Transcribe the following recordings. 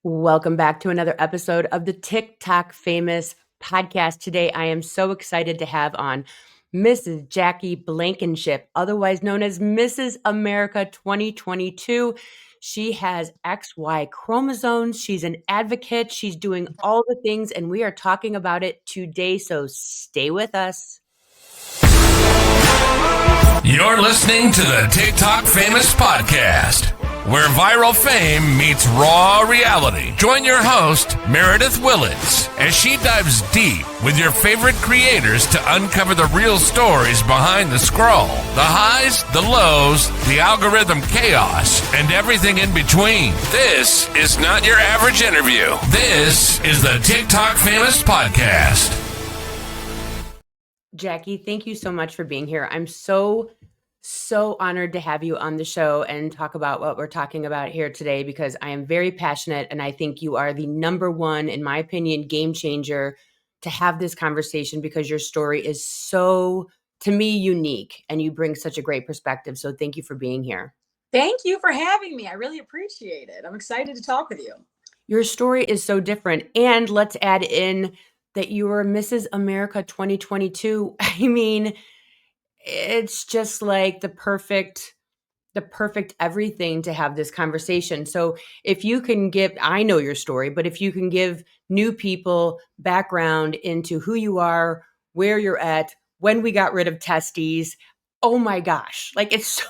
Welcome back to another episode of the TikTok Famous podcast. Today, I am so excited to have on Mrs. Jackie Blankenship, otherwise known as Mrs. America 2022. She has XY chromosomes. She's an advocate. She's doing all the things, and we are talking about it today. So stay with us. You're listening to the TikTok Famous podcast, where viral fame meets raw reality. Join your host, Meredith Willits, as she dives deep with your favorite creators to uncover the real stories behind the scroll, the highs, the lows, the algorithm chaos, and everything in between. This is not your average interview. This is the TikTok Famous podcast. Jackie, thank you so much for being here. I'm so honored to have you on the show and talk about what we're talking about here today, because I am very passionate and I think you are the number one, in my opinion, game changer to have this conversation, because your story is so, to me, unique and you bring such a great perspective. So thank you for being here. Thank you for having me. I really appreciate it. I'm excited to talk with you. Your story is so different. And let's add in that you were Mrs. America 2022. I mean, it's just like the perfect everything to have this conversation. So if you can give, I know your story, but if you can give new people background into who you are, where you're at, when we got rid of testes, oh my gosh, like it's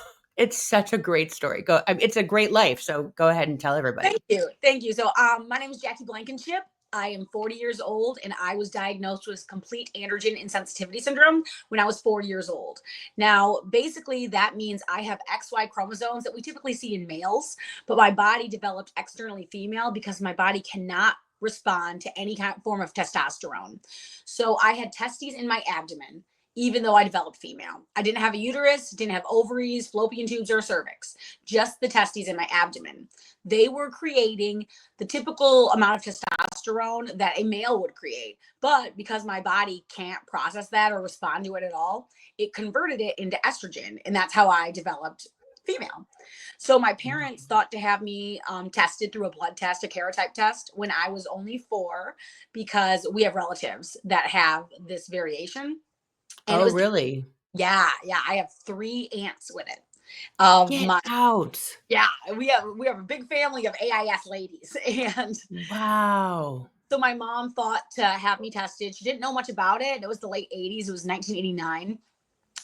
such a great story. It's a great life. So go ahead and tell everybody. Thank you. So my name is Jackie Blankenship. I am 40 years old, and I was diagnosed with complete androgen insensitivity syndrome when I was 4 years old. Now, basically, that means I have XY chromosomes that we typically see in males, but my body developed externally female because my body cannot respond to any kind of form of testosterone. So I had testes in my abdomen, even though I developed female. I didn't have a uterus, didn't have ovaries, fallopian tubes, or a cervix, just the testes in my abdomen. They were creating the typical amount of testosterone that a male would create. But because my body can't process that or respond to it at all, it converted it into estrogen. And that's how I developed female. So my parents thought to have me tested through a blood test, a karyotype test, when I was only 4, because we have relatives that have this variation. And really? Yeah. I have 3 aunts with it. Get out. Yeah, we have a big family of AIS ladies, and wow. So my mom thought to have me tested. She didn't know much about it. It was the late 80s. It was 1989.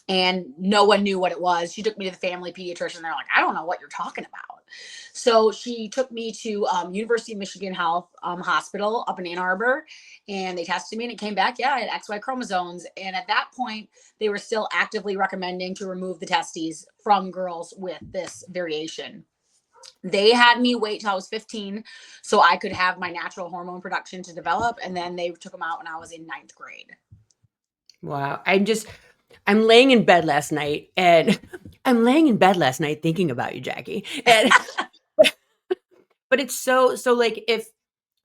And no one knew what it was. She took me to the family pediatrician. They're like, I don't know what you're talking about. So she took me to University of Michigan Health Hospital up in Ann Arbor, and they tested me, and it came back, yeah, I had XY chromosomes. And at that point, they were still actively recommending to remove the testes from girls with this variation. They had me wait till I was 15 so I could have my natural hormone production to develop, and then they took them out when I was in 9th grade. Wow. I'm laying in bed last night thinking about you, Jackie. And, but it's so like,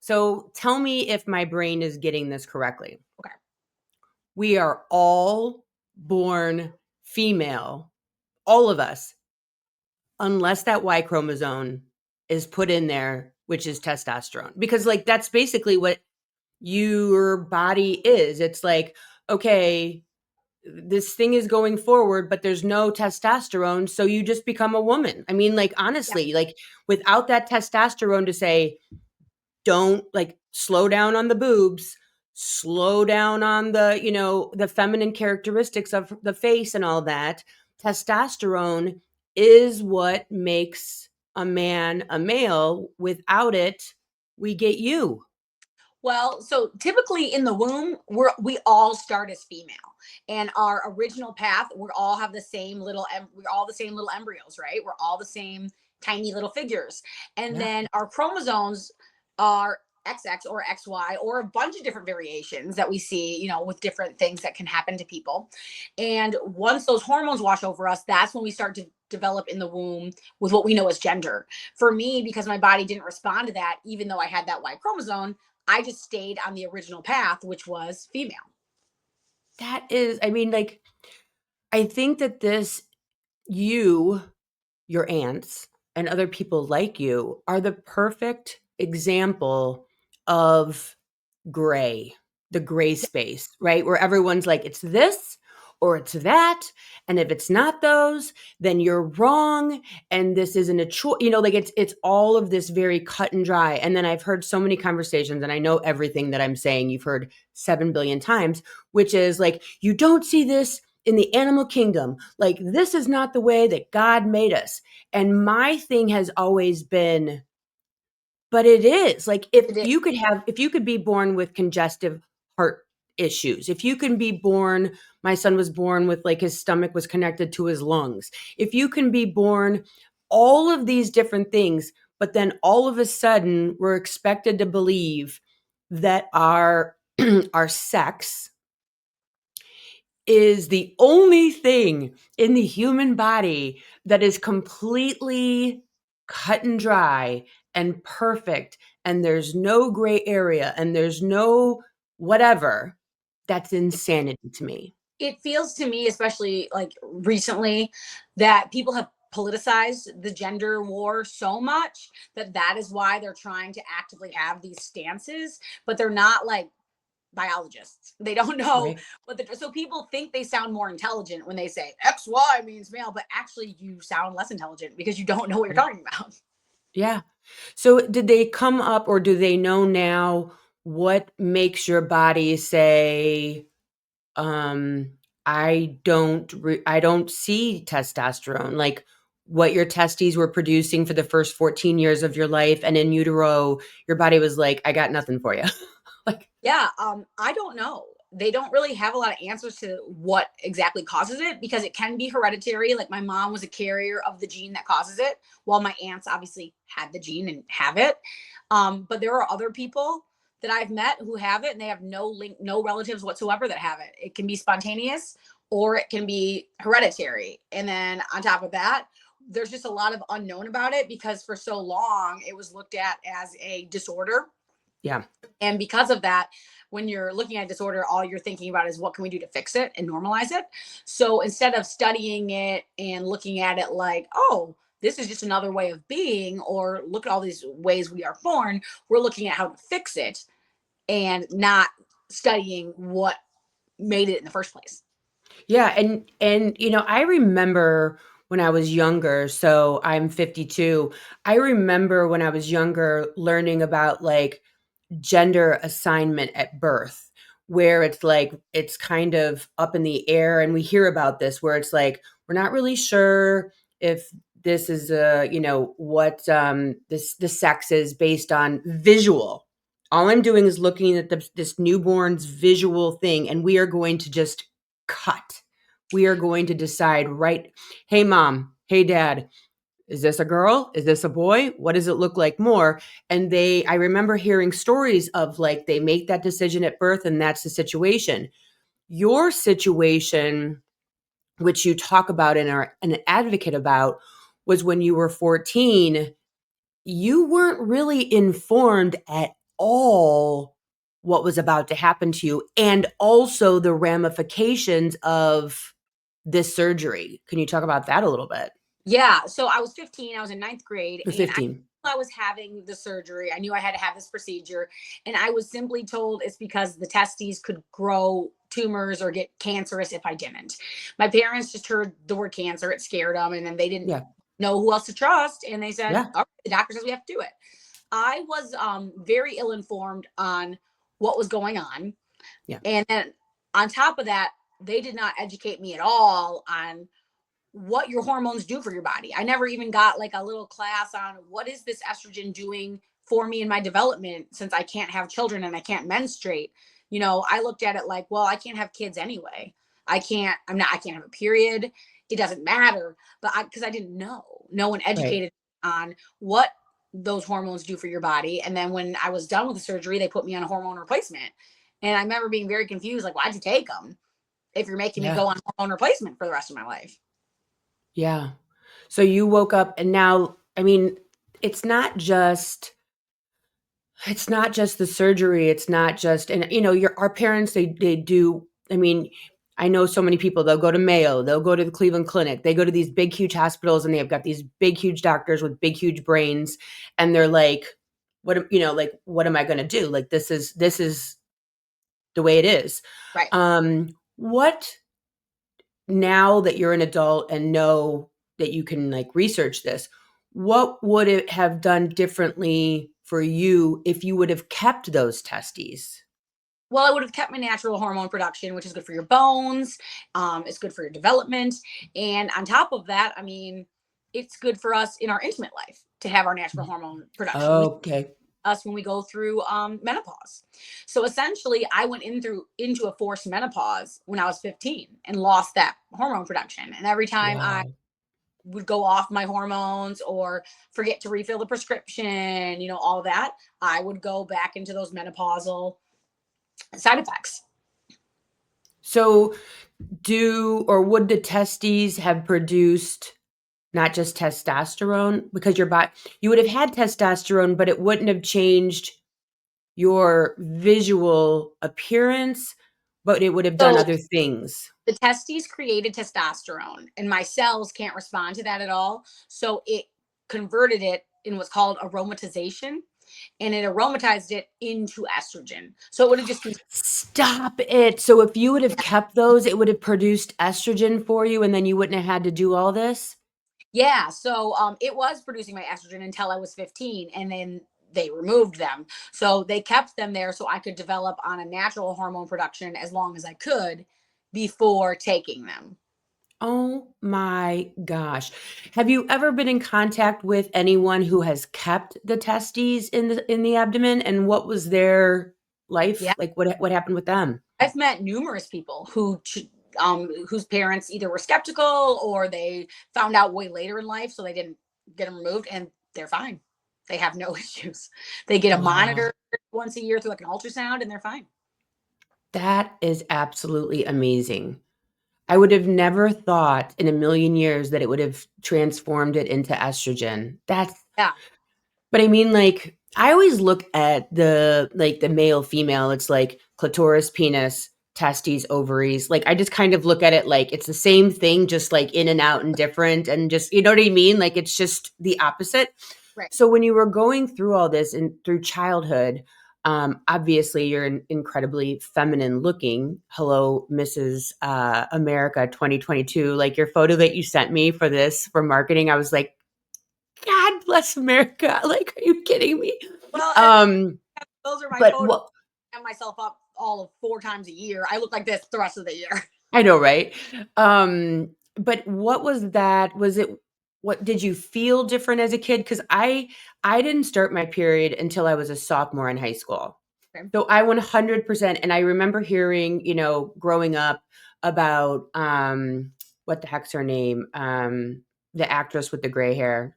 tell me if my brain is getting this correctly. Okay. We are all born female, all of us, unless that Y chromosome is put in there, which is testosterone, because like, that's basically what your body is. It's like, okay, this thing is going forward, but there's no testosterone. So you just become a woman. I mean, like, honestly, like without that testosterone to say, don't like slow down on the boobs, slow down on the, the feminine characteristics of the face and all that. Testosterone is what makes a man a male. Without it, we get you. Well, so typically in the womb, we all start as female, and our original path, we're all the same little embryos, right? We're all the same tiny little figures. And then our chromosomes are XX or XY or a bunch of different variations that we see, with different things that can happen to people. And once those hormones wash over us, that's when we start to develop in the womb with what we know as gender. For me, because my body didn't respond to that, even though I had that Y chromosome, I just stayed on the original path, which was female. That is, I mean, like, I think that your aunts and other people like you are the perfect example of gray, the gray space, right? Where everyone's like, it's this or it's that. And if it's not those, then you're wrong. And this isn't a choice, like it's all of this very cut and dry. And then I've heard so many conversations, and I know everything that I'm saying you've heard 7 billion times, which is like, you don't see this in the animal kingdom. Like, this is not the way that God made us. And my thing has always been, but it is like, if you could be born with congestive heart issues, if you can be born, my son was born with like his stomach was connected to his lungs. If you can be born all of these different things, but then all of a sudden we're expected to believe that our our sex is the only thing in the human body that is completely cut and dry and perfect, and there's no gray area and there's no whatever. That's insanity to me. It feels to me, especially like recently, that people have politicized the gender war so much that is why they're trying to actively have these stances, but they're not like biologists. They don't know Right. what so people think they sound more intelligent when they say XY means male, but actually you sound less intelligent because you don't know what you're talking about. Yeah. So did they come up, or do they know now what makes your body say, um, I don't see testosterone, like what your testes were producing for the first 14 years of your life, and in utero, your body was like, I got nothing for you. Like, Yeah, I don't know. They don't really have a lot of answers to what exactly causes it because it can be hereditary. Like my mom was a carrier of the gene that causes it, while my aunts obviously had the gene and have it. But there are other people that I've met who have it and they have no link, no relatives whatsoever that have it. It can be spontaneous or it can be hereditary. And then on top of that, there's just a lot of unknown about it because for so long it was looked at as a disorder. yeah. And because of that, when you're looking at disorder, all you're thinking about is what can we do to fix it and normalize it. So instead of studying it and looking at it like, oh, this is just another way of being, or look at all these ways we are born, we're looking at how to fix it and not studying what made it in the first place. Yeah, and I remember when I was younger, so I'm 52. I remember when I was younger learning about like gender assignment at birth, where it's like it's kind of up in the air, and we hear about this where it's like we're not really sure if this is what this the sex is based on visual. All I'm doing is looking at this newborn's visual thing, and we are going to just cut. We are going to decide, right? Hey mom, hey dad, is this a girl? Is this a boy? What does it look like more? And I remember hearing stories of like, they make that decision at birth and that's the situation. Your situation, which you talk about and are an advocate about, was when you were 14, you weren't really informed at all what was about to happen to you, and also the ramifications of this surgery. Can you talk about that a little bit? Yeah. So I was 15, I was in ninth grade, You're and I 15. I was having the surgery. I knew I had to have this procedure. And I was simply told it's because the testes could grow tumors or get cancerous if I didn't. My parents just heard the word cancer. It scared them. And then they didn't Yeah. know who else to trust. And they said, Yeah. all right, the doctor says we have to do it. I was very ill informed on what was going on. Yeah. And then on top of that, they did not educate me at all on what your hormones do for your body. I never even got like a little class on what is this estrogen doing for me in my development since I can't have children and I can't menstruate. I looked at it like, well, I can't have kids anyway. I can't have a period. It doesn't matter. But because I didn't know, no one Right. educated on what those hormones do for your body. And then when I was done with the surgery, they put me on a hormone replacement. And I remember being very confused, like, why'd you take them if you're making me Yeah. go on hormone replacement for the rest of my life? Yeah. So you woke up, and now, I mean, it's not just the surgery. It's not just, and our parents, they do, I mean, I know so many people, they'll go to Mayo, they'll go to the Cleveland Clinic, they go to these big, huge hospitals, and they've got these big, huge doctors with big, huge brains. And they're like, what am I going to do? Like, this is the way it is. Right. What, now that you're an adult and know that you can like research this, what would it have done differently for you if you would have kept those testes? Well, I would have kept my natural hormone production, which is good for your bones. It's good for your development. And on top of that, I mean, it's good for us in our intimate life to have our natural hormone production. Okay. Us when we go through menopause. So essentially, I went into a forced menopause when I was 15 and lost that hormone production. And every time I Wow. would go off my hormones or forget to refill the prescription, all that, I would go back into those menopausal side effects. So would the testes have produced not just testosterone, because you would have had testosterone, but it wouldn't have changed your visual appearance, but it would have done So other things. the testes created testosterone, and my cells can't respond to that at all. So it converted it in what's called aromatization, and it aromatized it into estrogen. So it would have just continued. Stop it. So if you would have kept those, it would have produced estrogen for you, and then you wouldn't have had to do all this? Yeah. So it was producing my estrogen until I was 15, and then they removed them. So they kept them there so I could develop on a natural hormone production as long as I could before taking them. Oh my gosh. Have you ever been in contact with anyone who has kept the testes in the abdomen, and what was their life? Yeah. Like, what happened with them? I've met numerous people whose parents either were skeptical or they found out way later in life, so they didn't get them removed, and they're fine. They have no issues. They get a Wow. monitor once a year through like an ultrasound, and they're fine. That is absolutely amazing. I would have never thought in a million years that it would have transformed it into estrogen. Yeah. But I mean, like, I always look at the male, female, it's like clitoris, penis, testes, ovaries. Like, I just kind of look at it like it's the same thing, just like in and out and different. And just, you know what I mean? Like, it's just the opposite. Right. So when you were going through all this and through childhood, obviously you're incredibly feminine looking. Hello, Mrs. America 2022. Like, your photo that you sent me for marketing, I was like, God bless America. Like, are you kidding me? Well, Um, those are my but photos. what I have myself up all of 4 times a year. I look like this the rest of the year. I know, right? But what was that? Was it what did you feel different as a kid? Because I didn't start my period until I was a sophomore in high school. Okay. So I 100%, and I remember hearing, growing up about what the heck's her name? The actress with the gray hair.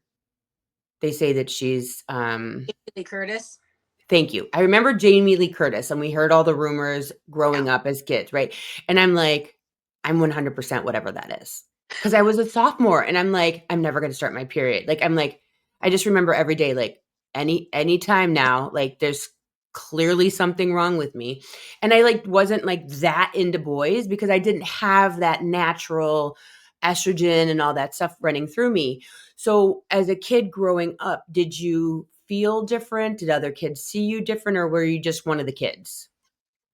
They say that she's Lee Curtis. Thank you. I remember Jamie Lee Curtis, and we heard all the rumors Yeah. growing up as kids, right? And I'm like, I'm 100% whatever that is. Because I was a sophomore, and I'm like, I'm never going to start my period. Like, I'm like, I just remember every day, like, any time now, like, there's clearly something wrong with me. And I like wasn't like that into boys because I didn't have that natural estrogen and all that stuff running through me. So as a kid growing up, did you feel different? Did other kids see you different, or were you just one of the kids?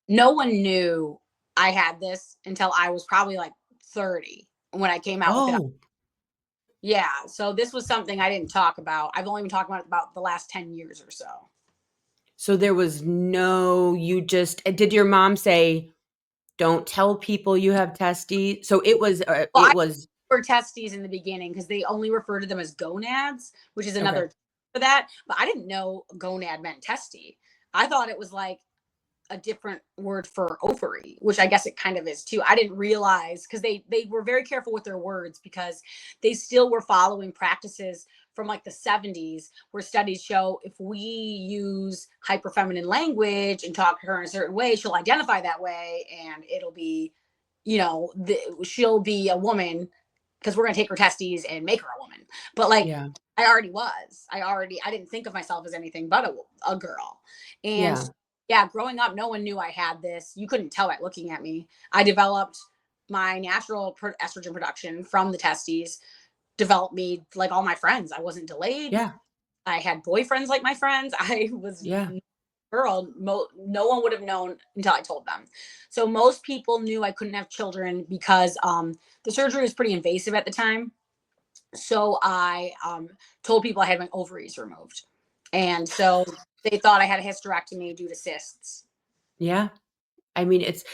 No one knew I had this until I was probably like 30 when I came out with it. Oh, Yeah. So this was something I didn't talk about. I've only been talking about the last 10 years or so. so there was did your mom say, don't tell people you have testes? So Well, I it was, were testes in the beginning because they only refer to them as gonads, which is okay. another for that. But I didn't know gonad meant testy. I thought it was like a different word for ovary, which I guess it kind of is too. I didn't realize because they were very careful with their words because they still were following practices from like the 70s where studies show if we use hyper feminine language and talk to her in a certain way, she'll identify that way and it'll be, she'll be a woman because we're going to take her testes and make her a woman. But like Yeah. I already was. I didn't think of myself as anything but a girl. And Yeah. yeah, growing up, no one knew I had this. You couldn't tell by looking at me. I developed my natural estrogen production from the testes, developed me like all my friends. I wasn't delayed. Yeah. I had boyfriends like my friends. I was Yeah. girl. No one would have known until I told them. So most people knew I couldn't have children because the surgery was pretty invasive at the time. So I told people I had my ovaries removed, and so they thought I had a hysterectomy due to cysts. Yeah. I mean, it's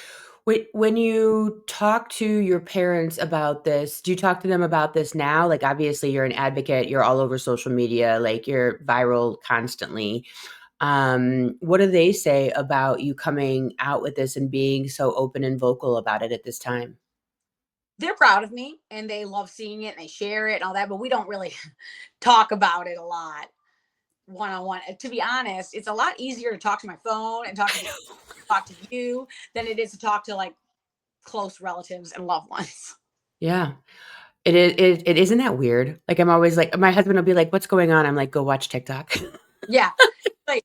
when you talk to your parents about this, do you talk to them about this now? Like, obviously, you're an advocate, you're all over social media, like, you're viral constantly. What do they say about you coming out with this and being so open and vocal about it at this time? They're proud of me and they love seeing it and they share it and all that, but we don't really talk about it a lot one on one. To be honest, it's a lot easier to talk to my phone and talk to you than it is to talk to like close relatives and loved ones. Yeah. It isn't that weird? Like, I'm always like my husband will be like, "What's going on?" I'm like, "Go watch TikTok." Yeah. Like,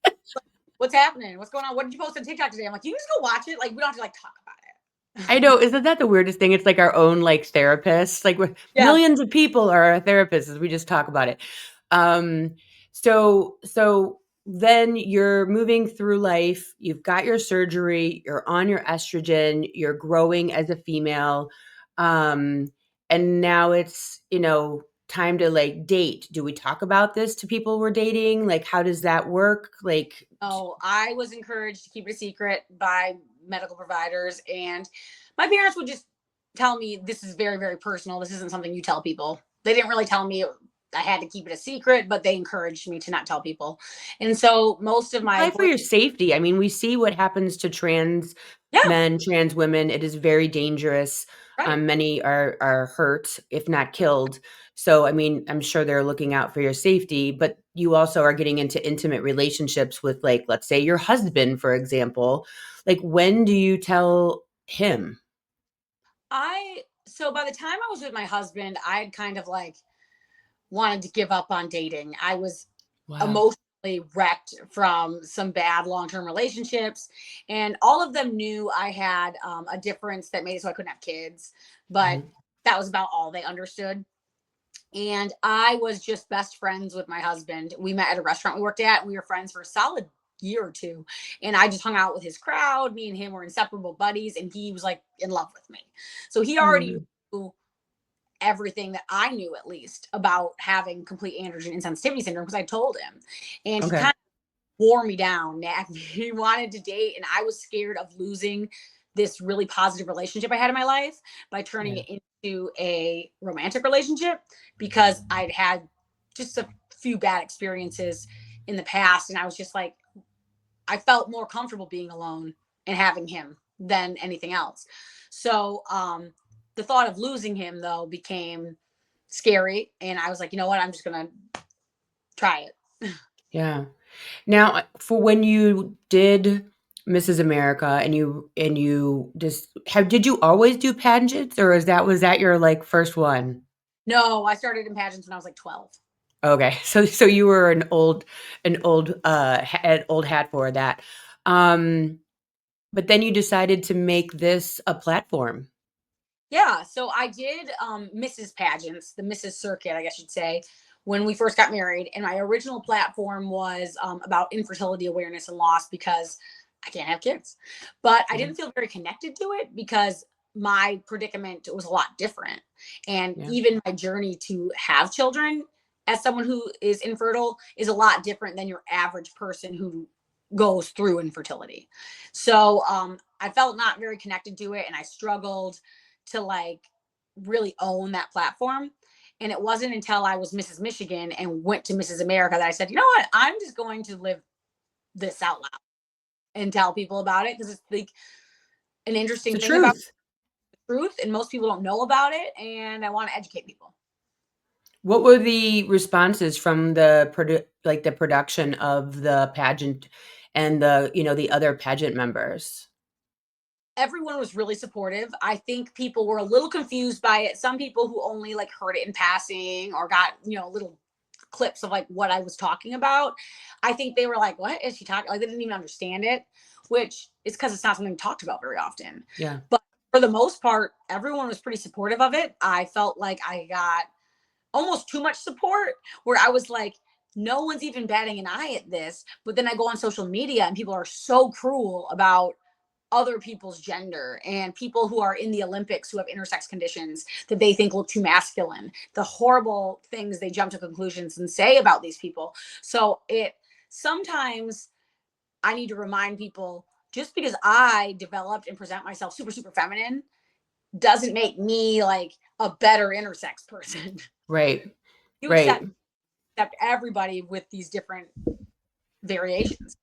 what's happening? What's going on? What did you post on TikTok today? I'm like, you just go watch it. Like, we don't have to like talk about I it. know, isn't that the weirdest thing? It's like our own, like, therapist. Like, we're Yeah. millions of people are our therapists as we just talk about it. Um, so then you're moving through life, you've got your surgery, you're on your estrogen, you're growing as a female, um, and now it's, time to, like, date. Do we talk about this to people we're dating? Like, how does that work? Like, Oh, I was encouraged to keep it a secret by medical providers, and my parents would just tell me this is very, very personal. This isn't something you tell people. They didn't really tell me I had to keep it a secret, but they encouraged me to not tell people. And so most of my probably for boy, your safety. I mean, we see what happens to trans yeah, men, trans women. It is very dangerous. right. Many are hurt, if not killed. So, I mean, I'm sure they're looking out for your safety, but you also are getting into intimate relationships with, like, let's say your husband, for example. Like, when do you tell him? So by the time I was with my husband, I'd kind of like wanted to give up on dating. I was Wow. emotionally wrecked from some bad long-term relationships, and all of them knew I had a difference that made it so I couldn't have kids, but Mhm. that was about all they understood. And I was just best friends with my husband. We met at a restaurant we worked at, and we were friends for a solid year or two, and I just hung out with his crowd. Me and him were inseparable buddies, and he was like in love with me, so he already Mm, knew everything that I knew, at least, about having complete androgen insensitivity syndrome, because I told him. And he kind okay. of wore me down, nagged me. He wanted to date, and I was scared of losing this really positive relationship I had in my life by turning Yeah. it into a romantic relationship, because I'd had just a few bad experiences in the past. And I was just like, I felt more comfortable being alone and having him than anything else. So the thought of losing him though became scary, and I was like, you know what, I'm just gonna try it. Yeah. Now, for when you did Mrs. America and you just did you always do pageants, or was that your, like, first one? No, I started in pageants when I was like 12. Okay. So you were an old hat for that. Um, but then you decided to make this a platform. Yeah, so I did Mrs. Pageants, the Mrs. Circuit, I guess you'd say, when we first got married. And my original platform was about infertility awareness and loss, because I can't have kids. But I Yeah. didn't feel very connected to it because my predicament was a lot different. And Yeah. even my journey to have children as someone who is infertile is a lot different than your average person who goes through infertility. So I felt not very connected to it, and I struggled to like really own that platform. And it wasn't until I was Mrs. Michigan and went to Mrs. America that I said, you know what, I'm just going to live this out loud and tell people about it, because it's like an It's interesting the thing about truth. truth, and most people don't know about it, and I want to educate people. What were the responses from the production of the pageant and the other pageant members? Everyone was really supportive. I think people were a little confused by it. Some people who only like heard it in passing or got, little clips of like what I was talking about, I think they were like, what is she talking? Like, they didn't even understand it, which is because it's not something talked about very often. Yeah. But for the most part, everyone was pretty supportive of it. I felt like I got almost too much support, where I was like, no one's even batting an eye at this. But then I go on social media and people are so cruel about other people's gender and people who are in the Olympics who have intersex conditions that they think look too masculine, the horrible things they jump to conclusions and say about these people. So it sometimes I need to remind people, just because I developed and present myself super, super feminine doesn't make me like a better intersex person. Right. You Right. accept everybody with these different variations.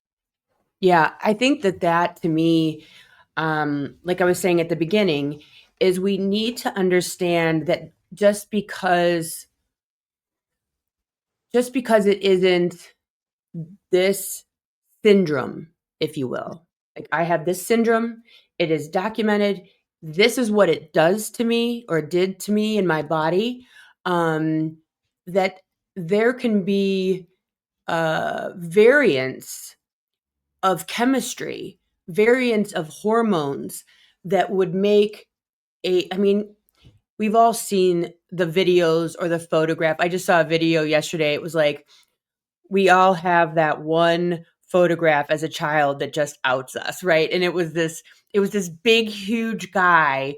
Yeah. I think that to me, like I was saying at the beginning, is we need to understand that just because it isn't this syndrome, if you will. Like I have this syndrome, it is documented. This is what it does to me or did to me in my body. That there can be variants of chemistry, variants of hormones that would make I mean, we've all seen the videos or the photograph. I just saw a video yesterday. It was like, we all have that one photograph as a child that just outs us, right? And it was this big, huge guy.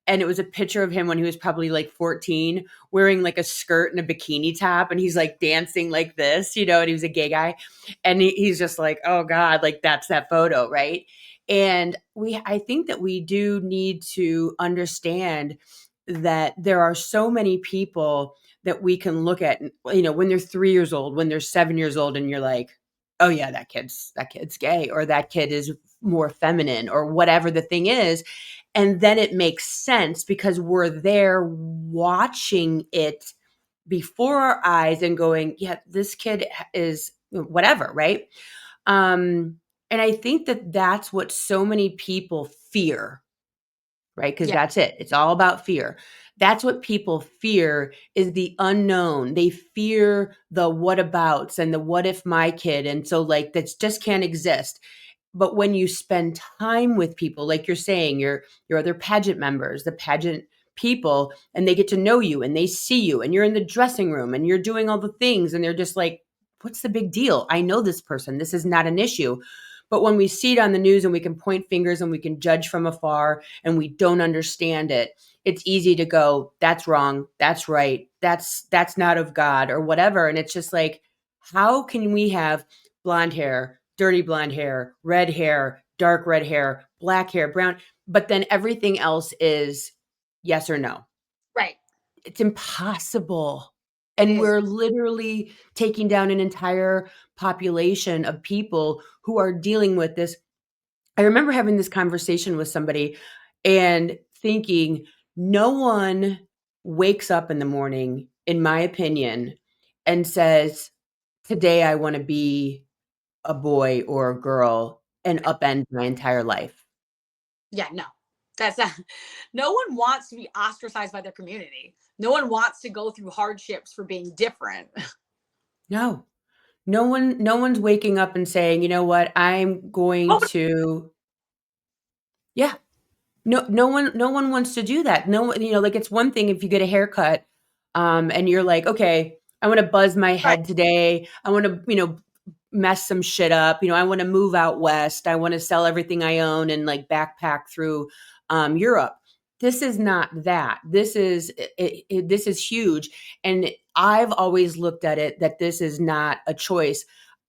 And it was a picture of him when he was probably like 14, wearing like a skirt and a bikini top. And he's like dancing like this, and he was a gay guy. And he's just like, oh God, like that's that photo, right? And I think that we do need to understand that there are so many people that we can look at, when they're 3 years old, when they're 7 years old, and you're like, oh yeah, that kid's gay, or that kid is more feminine, or whatever the thing is. And then it makes sense because we're there watching it before our eyes and going, yeah, this kid is whatever, right? And I think that that's what so many people fear, right? Because Yeah. that's it. It's all about fear. That's what people fear, is the unknown. They fear the whatabouts and the what if my kid. And so like that just can't exist. But when you spend time with people, like you're saying, your other pageant members, the pageant people, and they get to know you and they see you and you're in the dressing room and you're doing all the things and they're just like, what's the big deal? I know this person. This is not an issue. But when we see it on the news and we can point fingers and we can judge from afar and we don't understand it, it's easy to go, that's wrong, that's right, that's not of God or whatever. And it's just like, how can we have blonde hair, dirty blonde hair, red hair, dark red hair, black hair, brown, but then everything else is yes or no? Right. It's impossible. It And is. we're literally taking down an entire population of people who are dealing with this. I remember having this conversation with somebody and thinking, no one wakes up in the morning, in my opinion, and says, today I want to be a boy or a girl, and upend my entire life. Yeah, no. That's not, no one wants to be ostracized by their community. No one wants to go through hardships for being different. No. No one's waking up and saying, "You know what? I'm going Oh, to." Yeah. No one wants to do that. No one, like, it's one thing if you get a haircut, and you're like, "Okay, I wanna buzz my right. head today. I wanna, mess some shit up. I wanna move out west. I wanna sell everything I own and, like, backpack through, Europe." This is not that. This is huge, and I've always looked at it that this is not a choice.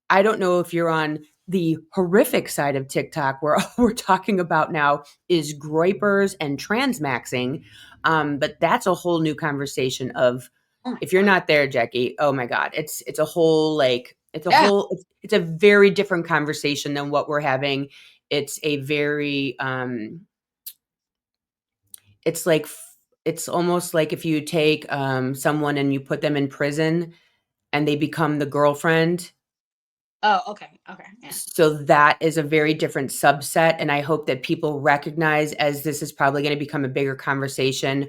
I don't know if you're on the horrific side of TikTok, where all we're talking about now is groypers and transmaxing. But that's a whole new conversation of, Oh my if you're God. not there, Jackie, oh my God, it's a whole, like, Yeah. it's a very different conversation than what we're having. It's a very, it's like, it's almost like if you take someone and you put them in prison and they become the girlfriend. Oh, okay. Okay. Yeah. So that is a very different subset, and I hope that people recognize, as this is probably gonna become a bigger conversation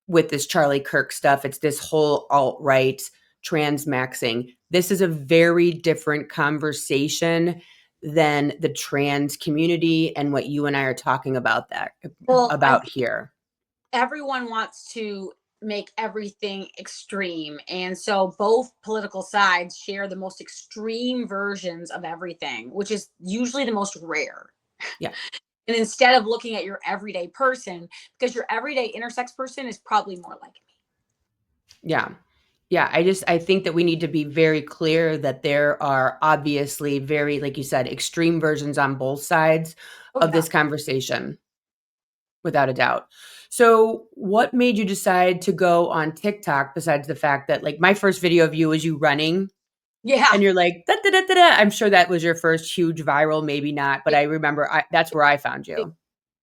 with this Charlie Kirk stuff, it's this whole alt-right transmaxing. This is a very different conversation than the trans community and what you and I are talking about Well, I about think here. everyone wants to make everything extreme. And so both political sides share the most extreme versions of everything, which is usually the most rare. Yeah. And instead of looking at your everyday person, because your everyday intersex person is probably more like me. Yeah. Yeah, I think that we need to be very clear that there are obviously very, like you said, extreme versions on both sides Oh, of yeah. this conversation, without a doubt. So, what made you decide to go on TikTok besides the fact that, like, my first video of you was you running Yeah. and you're like, da, da, da, da, da. I'm sure that was your first huge viral, maybe not, but I remember that's where I found you.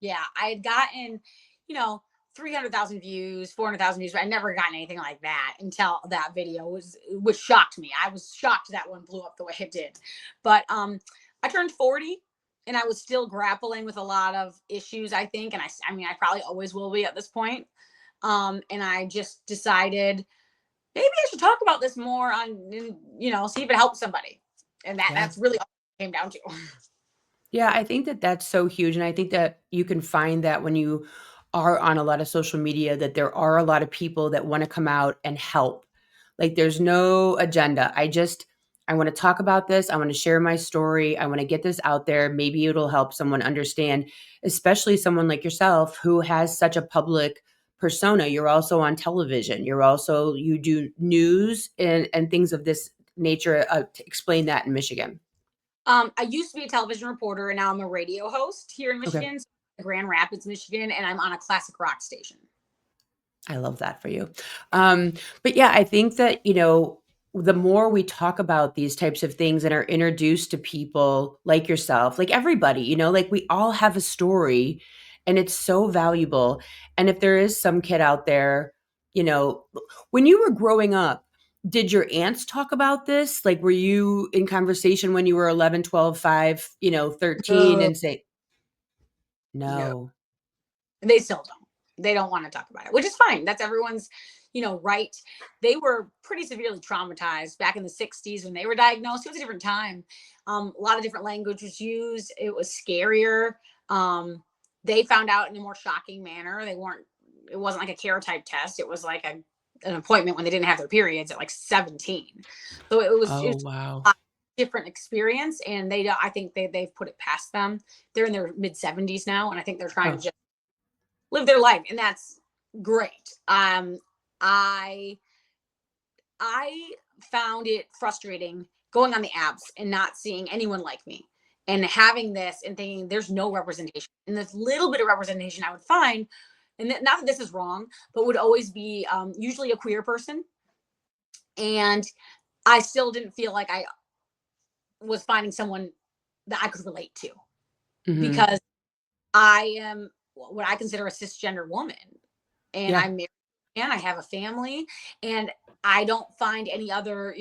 Yeah. I had gotten, you know, 300,000 views, 400,000 views, but I never gotten anything like that until that video which shocked me. I was shocked that one blew up the way it did. But I turned 40 and I was still grappling with a lot of issues, I think. And I mean, I probably always will be at this point. And I just decided maybe I should talk about this more on, see if it helps somebody. And Yeah. that's really all it came down to. Yeah, I think that that's so huge, and I think that you can find that when you are on a lot of social media that there are a lot of people that wanna come out and help. Like, there's no agenda. I wanna talk about this, I wanna share my story, I wanna get this out there, maybe it'll help someone understand, especially someone like yourself who has such a public persona. You're also on television, you do news and things of this nature, to explain that in Michigan. I used to be a television reporter, and now I'm a radio host here in Okay. Michigan, so Grand Rapids, Michigan, and I'm on a classic rock station. I love that for you. Um, but yeah, I think that, the more we talk about these types of things and are introduced to people like yourself, like everybody, like we all have a story and it's so valuable. And if there is some kid out there, you know, when you were growing up, did your aunts talk about this? Like, were you in conversation when you were 11, 12, 5, 13 Uh, and say, no, no? they still don't. They don't want to talk about it, which is fine. That's everyone's, right. They were pretty severely traumatized back in the 60s when they were diagnosed. It was a different time. A lot of different language was used. It was scarier. Um, they found out in a more shocking manner. It wasn't like a karyotype test. It was like an appointment when they didn't have their periods at like 17. So it Oh, was wow. a different experience. And I think they've put it past them. They're in their mid 70s now. And I think they're trying to Oh, just live their life. And that's great. I I found it frustrating going on the apps and not seeing anyone like me and having this and thinking there's no representation. And this little bit of representation I would find, and not that this is wrong, but would always be usually a queer person. And I still didn't feel like I was finding someone that I could relate to mhm. because I am what I consider a cisgender woman and Yeah. I'm married and I have a family and I don't find any other,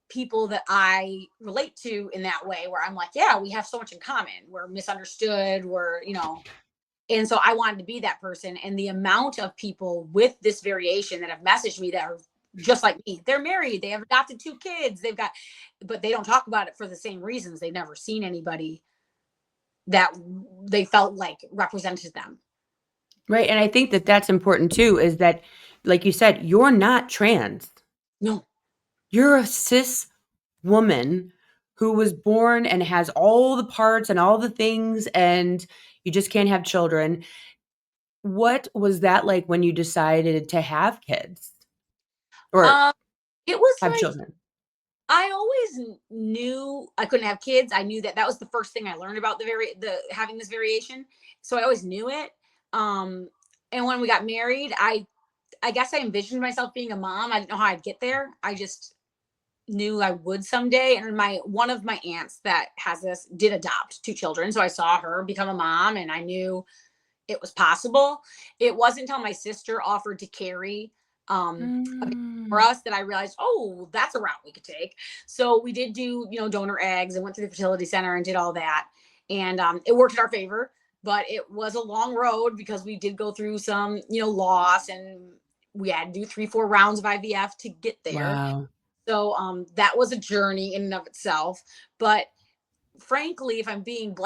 people that I relate to in that way where I'm like, yeah, we have so much in common. We're misunderstood. And so I wanted to be that person. And the amount of people with this variation that have messaged me that are just like me, they're married, they have adopted 2 kids, but they don't talk about it for the same reasons. They've never seen anybody that they felt like represented them. Right, and I think that that's important too, is that, like you said, you're not trans. No. You're a cis woman who was born and has all the parts and all the things, and you just can't have children. What was that like when you decided to have kids or Um, it was have like children? I always knew I couldn't have kids. I knew that was the first thing I learned about the having this variation. So I always knew it. Um, and when we got married, I guess I envisioned myself being a mom. I didn't know how I'd get there. I just knew I would someday. And one of my aunts that has this did adopt 2 children. So I saw her become a mom and I knew it was possible. It wasn't until my sister offered to carry a baby for Mm. us that I realized, oh, that's a route we could take. So we did do, donor eggs and went to the fertility center and did all that. And it worked in our favor, but it was a long road because we did go through some, loss and we had to do 3, 4 rounds of IVF to get there. Wow. So that was a journey in and of itself. But frankly, if I'm being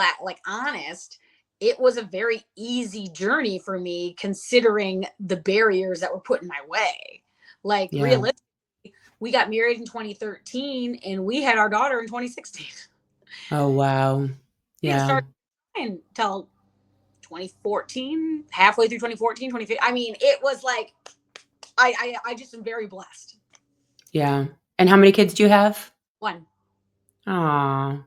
honest, it was a very easy journey for me considering the barriers that were put in my way. Like Yeah. realistically, we got married in 2013 and we had our daughter in 2016. Oh, wow. We didn't Yeah. start until 2014, halfway through 2014, 2015. I mean, it was like, I just am very blessed. Yeah. And how many kids do you have? One. Aw,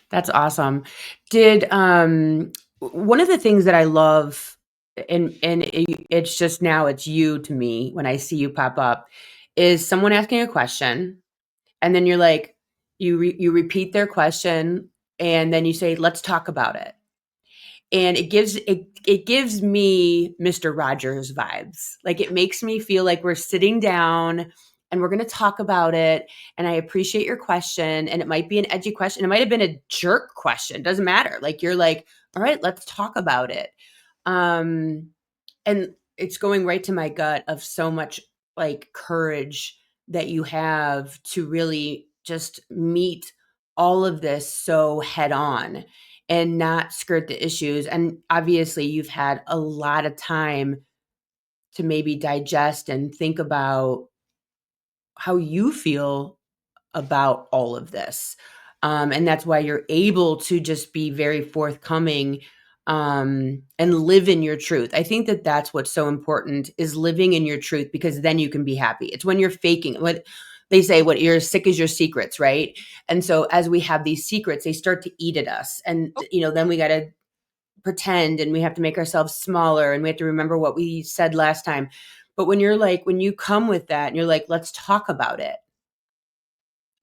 that's awesome. Did one of the things that I love, and it's just now it's you to me when I see you pop up, is someone asking a question, and then you're like, you repeat their question, and then you say, "Let's talk about it." And it gives me Mr. Rogers vibes. Like, it makes me feel like we're sitting down and we're going to talk about it, and I appreciate your question, and it might be an edgy question, it might have been a jerk question, doesn't matter. Like, you're like, all right, let's talk about it. um and it's going right to my gut of so much like courage that you have to really just meet all of this so head on and not skirt the issues. And obviously, you've had a lot of time to maybe digest and think about how you feel about all of this. And that's why you're able to just be very forthcoming, and live in your truth. I think that that's what's so important, is living in your truth, because then you can be happy. It's when you're faking what they say, what you're as sick as your secrets, right? And so as we have these secrets, they start to eat at us. And, then we got to pretend, and we have to make ourselves smaller, and we have to remember what we said last time. But when you're like, when you come with that and you're like, let's talk about it,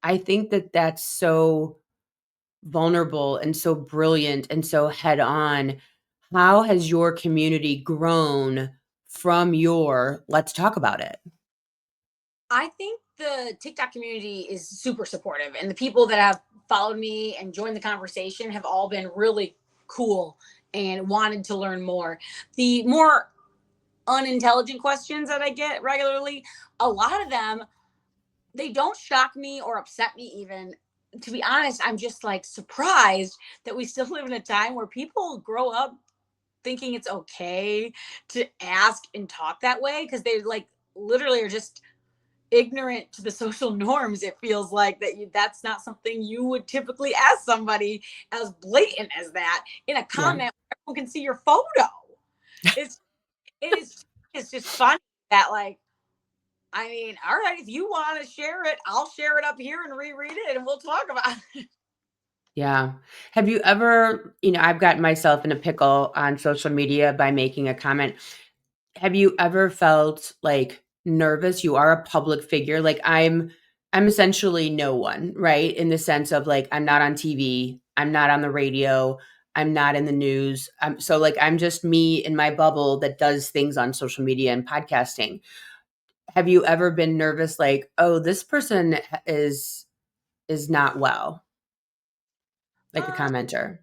I think that that's so vulnerable and so brilliant and so head on. How has your community grown from your let's talk about it? I think the TikTok community is super supportive, and the people that have followed me and joined the conversation have all been really cool and wanted to learn more. The more unintelligent questions that I get regularly, a lot of them, they don't shock me or upset me even. To be honest, I'm just like surprised that we still live in a time where people grow up thinking it's okay to ask and talk that way, because they like literally are just ignorant to the social norms. It feels like that's not something you would typically ask somebody as blatant as that in a Yeah. comment where everyone can see your photo. it's it's just funny that, like, I mean, all right, if you want to share it, I'll share it up here and reread it and we'll talk about it. Yeah. Have you ever, I've gotten myself in a pickle on social media by making a comment. Have you ever felt like nervous? You are a public figure. Like, I'm essentially no one, right? In the sense of like, I'm not on TV, I'm not on the radio, I'm not in the news. So like, I'm just me in my bubble that does things on social media and podcasting. Have you ever been nervous like, oh, this person is not well, like a Uh, commenter?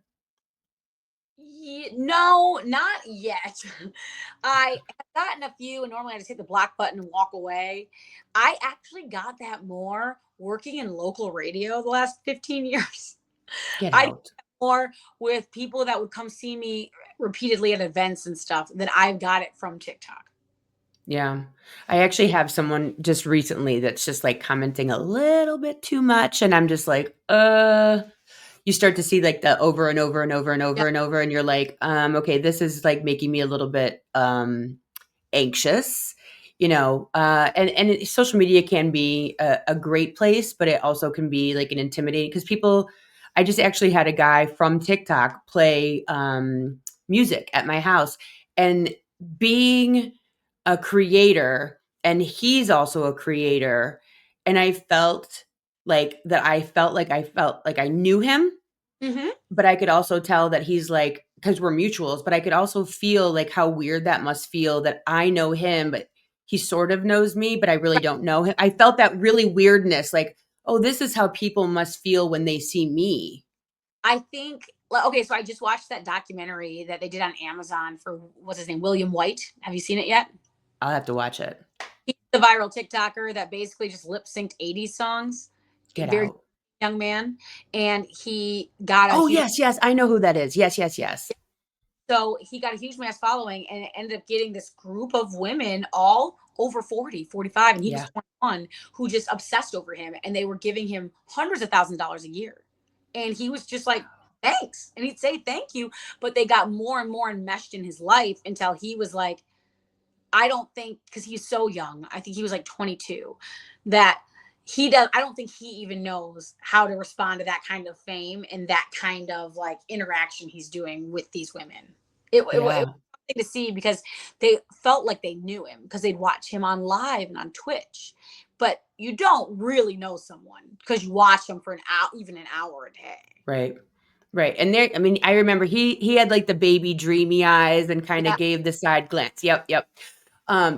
no, not yet. I have gotten a few, and normally I just hit the block button and walk away. I actually got that more working in local radio the last 15 years. Get I did out. that more with people that would come see me repeatedly at events and stuff than I've got it from TikTok. Yeah. I actually have someone just recently that's just like commenting a little bit too much. And I'm just like, you start to see like the over and over and over and Yeah, over and over. And you're like, okay, this is like making me a little bit anxious, social media can be a great place, but it also can be like an intimidating, because people, I just actually had a guy from TikTok play music at my house, and being a creator, and he's also a creator, and I felt like I knew him, hmm, but I could also tell that he's like, because we're mutuals, but I could also feel like how weird that must feel, that I know him, but he sort of knows me, but I really don't know him. I felt that really weirdness, like, oh, this is how people must feel when they see me. I think. Okay, so I just watched that documentary that they did on Amazon for what's his name, William White. Have you seen it yet? I'll have to watch it. He's the viral TikToker that basically just lip synced 80s songs. Get Very out. young man, and he got a Oh, huge yes, I know who that is. Yes. so he got a huge mass following, and it ended up getting this group of women all over 40, 45, and he was Yeah. 21, who just obsessed over him, and they were giving him hundreds of $1,000s a year. And he was just like, thanks. And he'd say thank you, but they got more and more enmeshed in his life until he was like, I don't think, because he's so young, I think he was like 22, that I don't think he even knows how to respond to that kind of fame and that kind of like interaction he's doing with these women. It was Yeah. something to see, because they felt like they knew him because they'd watch him on live and on Twitch. But you don't really know someone because you watch them for an hour, even an hour a day. Right. Right. And there, I mean, I remember he had like the baby dreamy eyes and kind Yeah. of gave the side glance. Yep.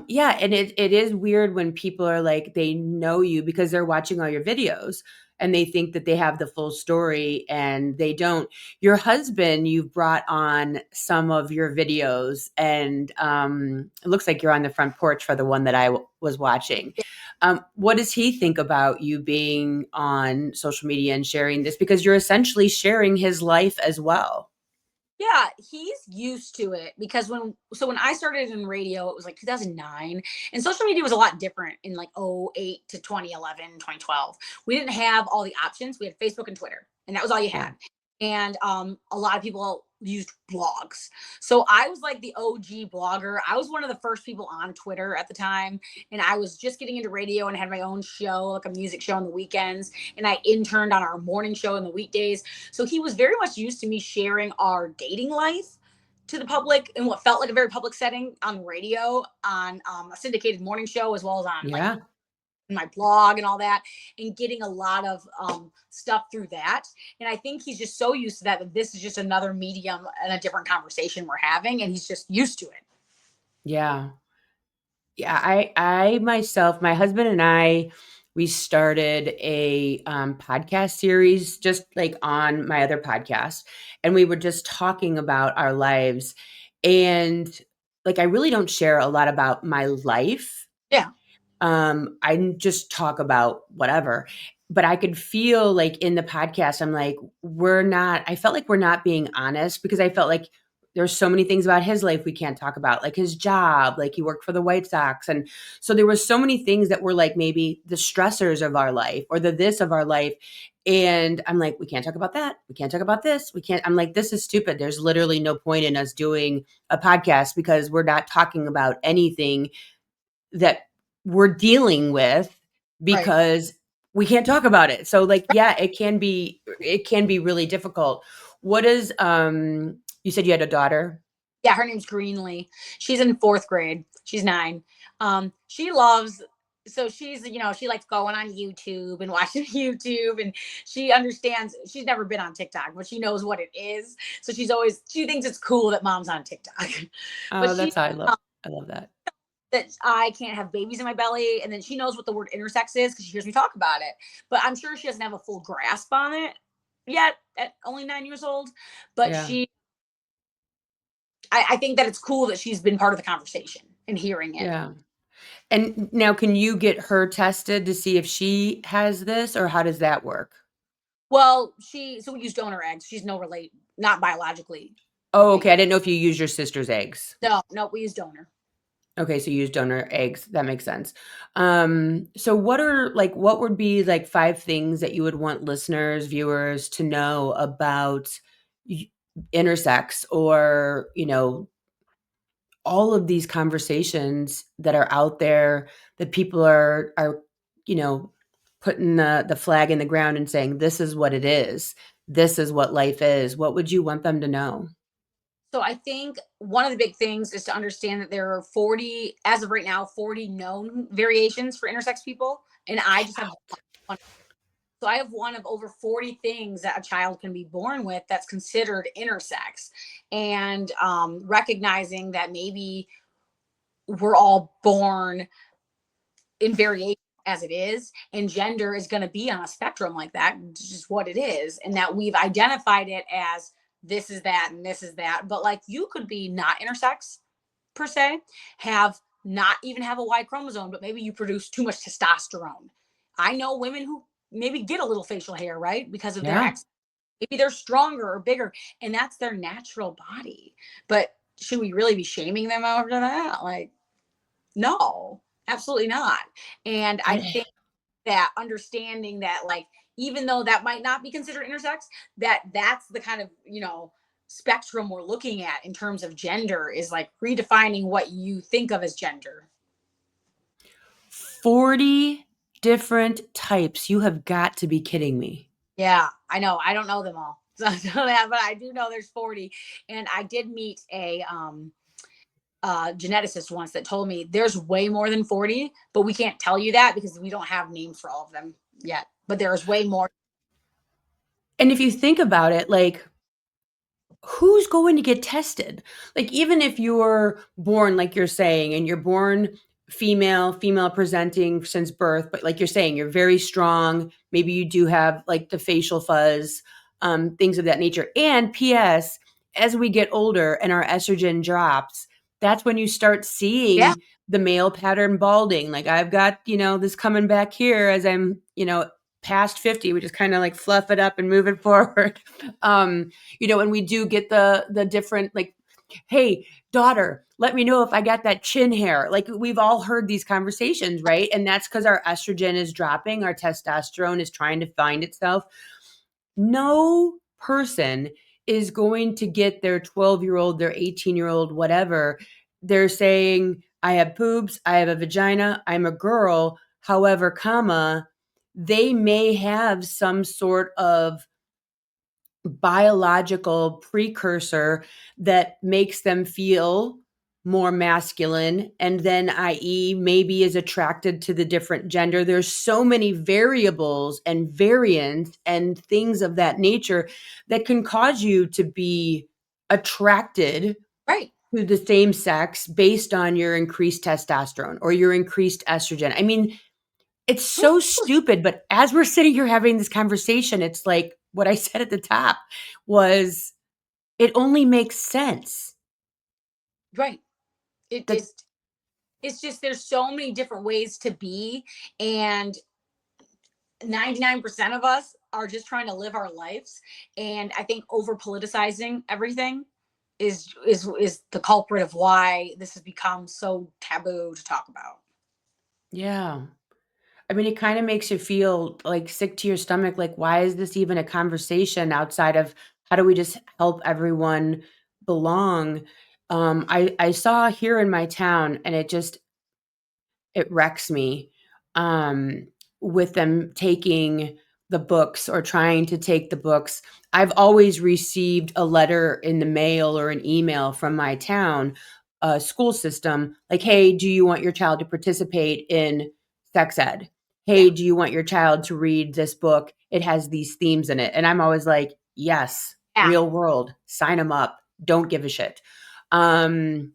Yeah, and it is weird when people are like they know you because they're watching all your videos and they think that they have the full story and they don't. Your husband, you've brought on some of your videos, and it looks like you're on the front porch for the one that I was watching. What does he think about you being on social media and sharing this? Because you're essentially sharing his life as well. Yeah, he's used to it because when I started in radio, it was like 2009, and social media was a lot different in like '08 to 2011, 2012. We didn't have all the options. We had Facebook and Twitter, and that was all you Yeah. had. And a lot of people used blogs. So I was like the OG blogger. I was one of the first people on Twitter at the time, and I was just getting into radio and had my own show, like a music show on the weekends, and I interned on our morning show in the weekdays. So he was very much used to me sharing our dating life to the public in what felt like a very public setting on radio, on a syndicated morning show, as well as on like Yeah. my blog and all that, and getting a lot of stuff through that. And I think he's just so used to that this is just another medium and a different conversation we're having, and he's just used to it. Yeah. Yeah, I myself, my husband and I, we started a podcast series just like on my other podcast, and we were just talking about our lives, and like I really don't share a lot about my life. Yeah. I just talk about whatever. But I could feel like in the podcast, I'm like, I felt like we're not being honest because I felt like there's so many things about his life we can't talk about, like his job, like he worked for the White Sox. And so there was so many things that were like maybe the stressors of our life or the this of our life. And I'm like, we can't talk about that. We can't talk about this. We can't. I'm like, this is stupid. There's literally no point in us doing a podcast because we're not talking about anything that we're dealing with Right. because we can't talk about it. So like, yeah, it can be really difficult. What is you said you had a daughter? Yeah, her name's Greenlee. She's in 4th grade. She's 9. She loves, so she's, she likes going on YouTube and watching YouTube, and she understands. She's never been on TikTok, but she knows what it is. So she thinks it's cool that mom's on TikTok. But Oh, she that's how I love that. that I can't have babies in my belly, and then she knows what the word intersex is because she hears me talk about it. But I'm sure she doesn't have a full grasp on it yet at only 9 years old. But Yeah. I think that it's cool that she's been part of the conversation and hearing it. Yeah. And now can you get her tested to see if she has this or how does that work? Well, so we use donor eggs. She's not biologically Oh, related. okay. I didn't know if you use your sister's eggs. No, we use donor. Okay, so you use donor eggs. That makes sense. So what would be like 5 things that you would want listeners, viewers to know about y- intersex or, all of these conversations that are out there that people are, you know, putting the flag in the ground and saying, this is what it is. This is what life is. What would you want them to know? So I think one of the big things is to understand that there are 40, as of right now, 40 known variations for intersex people, and I just have one. So I have one of over 40 things that a child can be born with that's considered intersex, and recognizing that maybe we're all born in variation as it is, and gender is going to be on a spectrum like that, just what it is, and that we've identified it as this is that and this is that. But like, you could be not intersex per se, have not even have a Y chromosome, but maybe you produce too much testosterone. I know women who maybe get a little facial hair, right? Because of their Yeah. maybe they're stronger or bigger, and that's their natural body. But should we really be shaming them over that? Like, no, absolutely not. And I I think that understanding that, like, even though that might not be considered intersex, that's the kind of, spectrum we're looking at in terms of gender, is like redefining what you think of as gender. 40 different types. You have got to be kidding me. Yeah, I know. I don't know them all. So, but I do know there's 40. And I did meet a geneticist once that told me there's way more than 40, but we can't tell you that because we don't have names for all of them yet. But there's way more. And if you think about it, like, who's going to get tested? Like, even if you're born, like you're saying, and you're born female presenting since birth, but like you're saying, you're very strong. Maybe you do have like the facial fuzz, things of that nature. And PS, as we get older and our estrogen drops, that's when you start Yeah, seeing the male pattern balding. Like, I've got, this coming back here as I'm, past 50. We just kind of like fluff it up and move it forward. And we do get the different, like, hey, daughter, let me know if I got that chin hair. Like, we've all heard these conversations, right? And that's because our estrogen is dropping, our testosterone is trying to find itself. No person is going to get their 12-year-old, their 18-year-old, whatever. They're saying, I have boobs, I have a vagina, I'm a girl. However, they may have some sort of biological precursor that makes them feel more masculine, and then, i.e., maybe is attracted to the different gender. There's so many variables and variants and things of that nature that can cause you to be attracted right. to the same sex based on your increased testosterone or your increased estrogen. I mean, it's so stupid, but as we're sitting here having this conversation, it's like what I said at the top was, it only makes sense. Right. It That just, it's just, there's so many different ways to be. And 99% of us are just trying to live our lives. And I think over politicizing everything is the culprit of why this has become so taboo to talk about. Yeah. I mean, it kind of makes you feel like sick to your stomach. Like, why is this even a conversation outside of how do we just help everyone belong? I saw here in my town, and it wrecks me, um, with them taking the books or trying to take the books. I've always received a letter in the mail or an email from my town school system, like, hey, do you want your child to participate in sex ed? Yeah. Hey, do you want your child to read this book? It has these themes in it. And I'm always like, yes, Yeah. real world, sign them up. Don't give a shit. Um,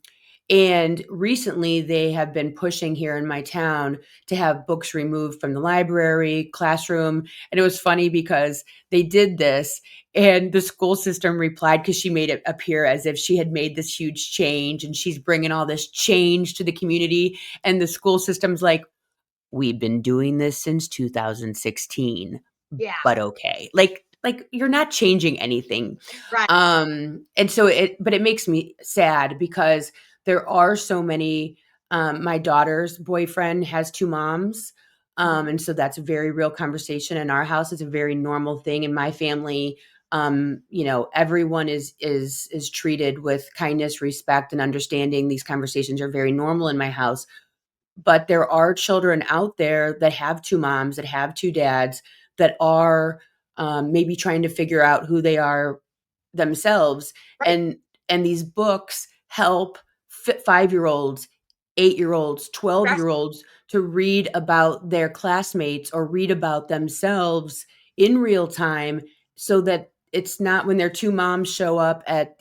and recently, they have been pushing here in my town to have books removed from the library, classroom. And it was funny because they did this, and the school system replied, because she made it appear as if she had made this huge change and she's bringing all this change to the community. And the school system's like, we've been doing this since 2016, Yeah. but okay. Like you're not changing anything. Right. And so but it makes me sad because there are so many, my daughter's boyfriend has two moms. And so that's a very real conversation in our house. It's a very normal thing in my family. Everyone is treated with kindness, respect, and understanding. These conversations are very normal in my house. But there are children out there that have two moms, that have two dads, that are maybe trying to figure out who they are themselves. Right. And these books help 5-year-olds, 8-year-olds, 12-year-olds to read about their classmates or read about themselves in real time, so that it's not when their two moms show up at,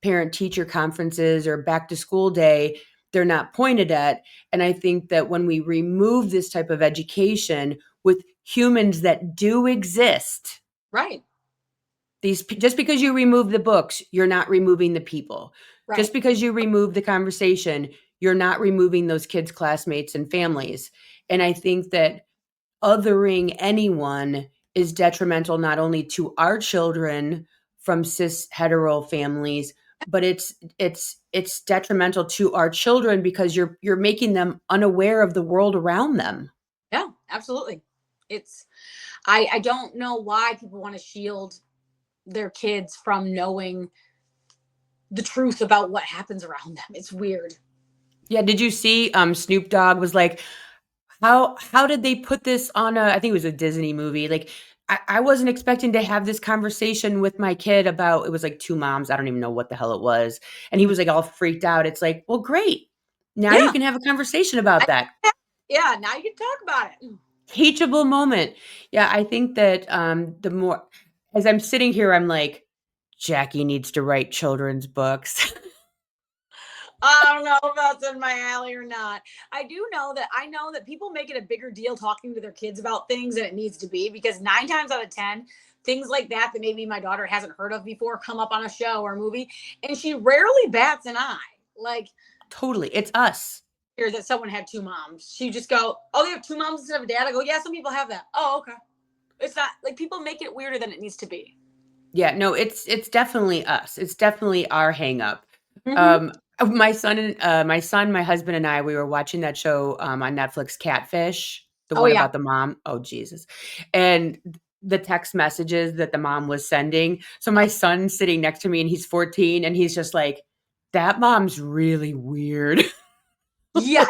parent teacher conferences or back to school day, they're not pointed at. And I think that when we remove this type of education with humans that do exist, Right. just because you remove the books, you're not removing the people. Right. Just because you remove the conversation, you're not removing those kids' classmates and families. And I think that othering anyone is detrimental not only to our children from cis hetero families, but it's detrimental to our children because you're making them unaware of the world around them. Yeah, absolutely. It's I don't know why people want to shield their kids from knowing the truth about what happens around them. It's weird. Yeah, did you see Snoop Dogg was like, how did they put this on I think it was a Disney movie. Like I wasn't expecting to have this conversation with my kid about it was like two moms. I don't even know what the hell it was. And he was like all freaked out. It's like, well, great. Now you Yeah. can have a conversation about that. Yeah, now you can talk about it. Teachable moment. Yeah, I think that the more as I'm sitting here, I'm like, Jackie needs to write children's books. I don't know if that's in my alley or not. I know that people make it a bigger deal talking to their kids about things than it needs to be, because 9 times out of 10, things like that maybe my daughter hasn't heard of before come up on a show or a movie, and she rarely bats an eye. Like, Totally. It's us. hear that someone had two moms. She just go, "Oh, they have two moms instead of a dad." I go, "Yeah, some people have that." "Oh, okay." It's not like people make it weirder than it needs to be. Yeah, no, it's definitely us. It's definitely our hang up. Mm-hmm. My son, my husband and I, we were watching that show on Netflix, Catfish, the Oh one yeah. about the mom. Oh Jesus. And the text messages that the mom was sending. So my son's sitting next to me and he's 14 and he's just like, that mom's really weird. Yeah.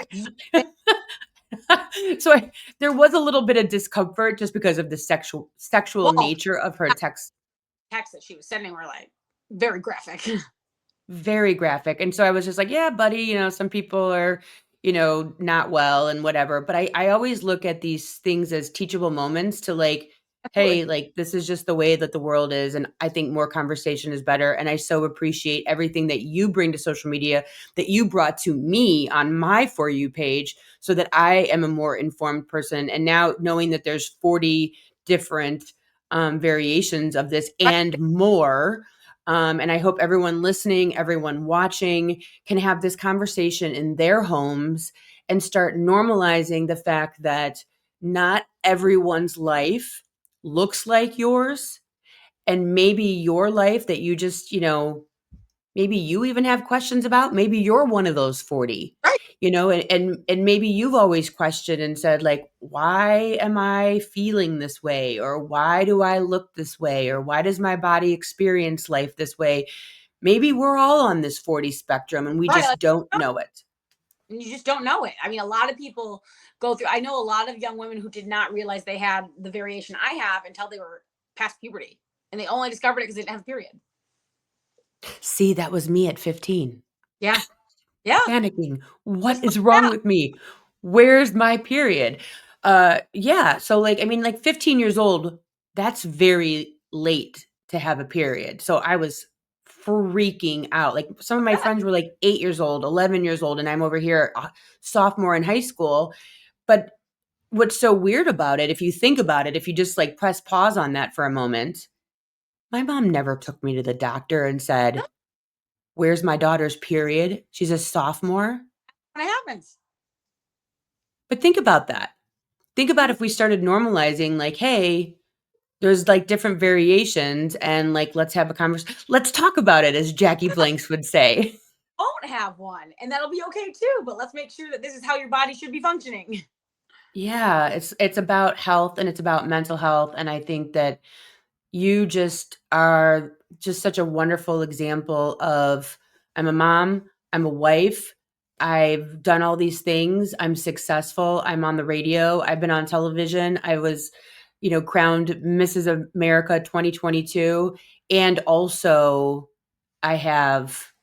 So there was a little bit of discomfort just because of the sexual Well, nature of her text. texts that she was sending were like very graphic. Very graphic, and so I was just like, "Yeah, buddy, some people are, not well and whatever." But I always look at these things as teachable moments to like, Absolutely. "Hey, like this is just the way that the world is," and I think more conversation is better, and I so appreciate everything that you bring to social media that you brought to me on my For You page so that I am a more informed person, and now knowing that there's 40 different variations of this Right. and more. And I hope everyone listening, everyone watching can have this conversation in their homes and start normalizing the fact that not everyone's life looks like yours. And maybe your life that you just, maybe you even have questions about, maybe you're one of those 40, Right. and maybe you've always questioned and said like, why am I feeling this way? Or why do I look this way? Or why does my body experience life this way? Maybe we're all on this 40 spectrum and we Right. just Like, don't know it. and you just don't know it. I mean, a lot of people go through, I know a lot of young women who did not realize they had the variation I have until they were past puberty. And they only discovered it because they didn't have a period. See, that was me at 15. Yeah. Yeah. Panicking. What Just like is wrong that. with me? Where's my period? Yeah, so, like, I mean, like, 15 years old, that's very late to have a period, so I was freaking out, like, some of my Yeah. friends were, like, 8 years old, 11 years old, and I'm over here, sophomore in high school, but what's so weird about it, if you think about it, if you just, like, press pause on that for a moment, my mom never took me to the doctor and said, "Where's my daughter's period? She's a sophomore." When it happens. But think about that. Think about if we started normalizing, like, hey, there's like different variations, and like, let's have a conversation. Let's talk about it, as Jackie Blanks would say. Won't have one. And that'll be okay too. But let's make sure that this is how your body should be functioning. Yeah, it's about health and it's about mental health. And I think that you just are just such a wonderful example of I'm a mom, I'm a wife, I've done all these things, I'm successful, I'm on the radio, I've been on television, I was, crowned Mrs. America 2022, and also I have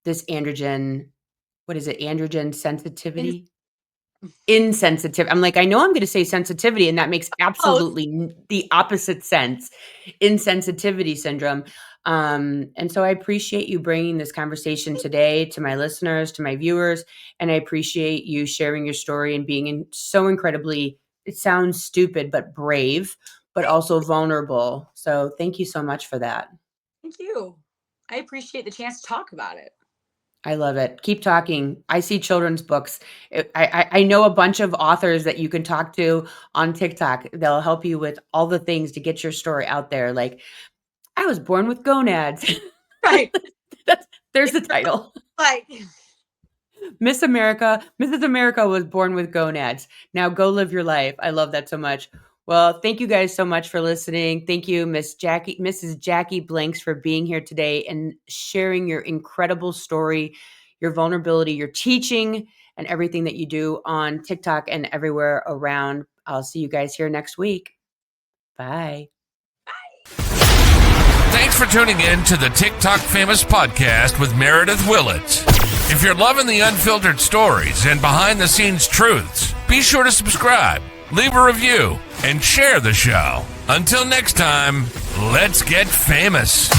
this androgen, what is it? Androgen And sensitivity? Insensitive. I'm like, I know I'm gonna say sensitivity, and that makes close. absolutely the opposite sense. Insensitivity syndrome. And so I appreciate you bringing this conversation today to my listeners, to my viewers, and I appreciate you sharing your story and being so incredibly, it sounds stupid, but brave, but also vulnerable. So thank you so much for that. Thank you. I appreciate the chance to talk about it. I love it. Keep talking. I see children's books. I know a bunch of authors that you can talk to on TikTok. They'll help you with all the things to get your story out there. Like, I was born with gonads. Right. There's the title. Like, Mrs. America was born with gonads. Now go live your life. I love that so much. Well, thank you guys so much for listening. Thank you, Mrs. Jackie Blanks, for being here today and sharing your incredible story, your vulnerability, your teaching, and everything that you do on TikTok and everywhere around. I'll see you guys here next week. Bye. Thanks for tuning in to the TikTok Famous Podcast with Meredith Willits. If you're loving the unfiltered stories and behind-the-scenes truths, be sure to subscribe, leave a review, and share the show. Until next time, let's get famous.